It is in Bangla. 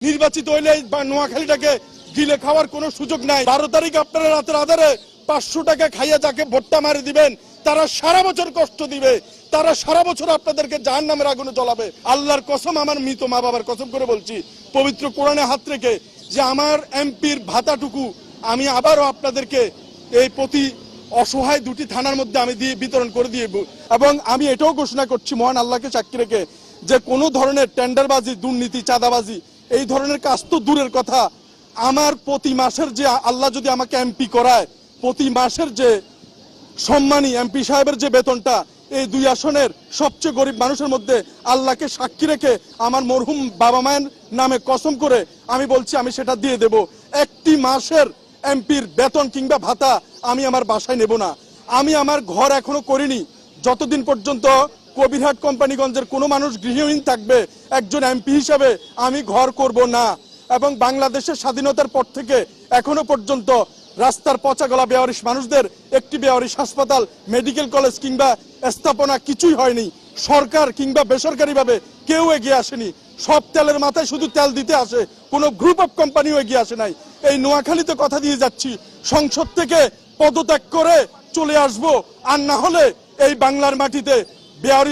নির্বাচিত হইলে নোয়াখালীটাকে গিলে খাওয়ার কোনো সুযোগ নাই। 12 তারিখ আপনারা রাতের আধারে 500 টাকা খাইয়া যাকে ভোটটা মারি দিবেন তারা সারা বছর কষ্ট দিবে, তারা সারা বছর আপনাদেরকে জাহান্নামের আগুনে জ্বলাবে। আল্লাহর কসম, আমার মৃত মা বাবার কসম করে বলছি, পবিত্র কোরআনে হাত রেখে, যে আমার এমপির ভাতাটুকু আমি আবারও আপনাদেরকে এই প্রতি অসহায় 2টি থানার মধ্যে আমি দিয়ে বিতরণ করে দিয়ে, এবং আমি এটাও ঘোষণা করছি মহান আল্লাহকে সাক্ষী রেখে যে কোনো ধরনের টেন্ডারবাজি, দুর্নীতি, চাঁদাবাজি এই ধরনের কাজ তো দূরের কথা, আমার প্রতি মাসের যে আল্লাহ যদি আমাকে এমপি করায়, প্রতি মাসের যে সম্মানী এমপি সাহেবের যে বেতনটা, এই 2 আসনের সবচেয়ে গরিব মানুষের মধ্যে আল্লাহকে সাক্ষী রেখে আমার মরহুম বাবা মায়ের নামে কসম করে আমি বলছি আমি সেটা দিয়ে দেব। একটি মাসের এমপির বেতন কিংবা ভাতা আমি আমার বাসায় নেব না। আমি আমার ঘর এখনো করিনি। যতদিন পর্যন্ত কবিরহাট কোম্পানিগঞ্জের কোনো মানুষ গৃহহীন থাকবে, একজন এমপি হিসেবে আমি ঘর করব না। এবং বাংলাদেশের স্বাধীনতার পর থেকে এখনো পর্যন্ত রাস্তার পচা গলা বেওয়ারিশ মানুষদের একটি বেওয়ারিশ হাসপাতাল, মেডিকেল কলেজ কিংবা স্থাপনা কিছুই হয়নি। সরকার কিংবা বেসরকারিভাবে কেউ এগিয়ে আসেনি। সব তেলের মাথায় শুধু তেল দিতে আসে, কোনো গ্রুপ অফ কোম্পানিও এগিয়ে আসে নাই। এই নোয়াখালীতে কথা দিয়ে যাচ্ছি, সংসদ থেকে পদত্যাগ করে চলে আসব, আর না হলে এই বাংলার মাটিতে বেওয়ারিশ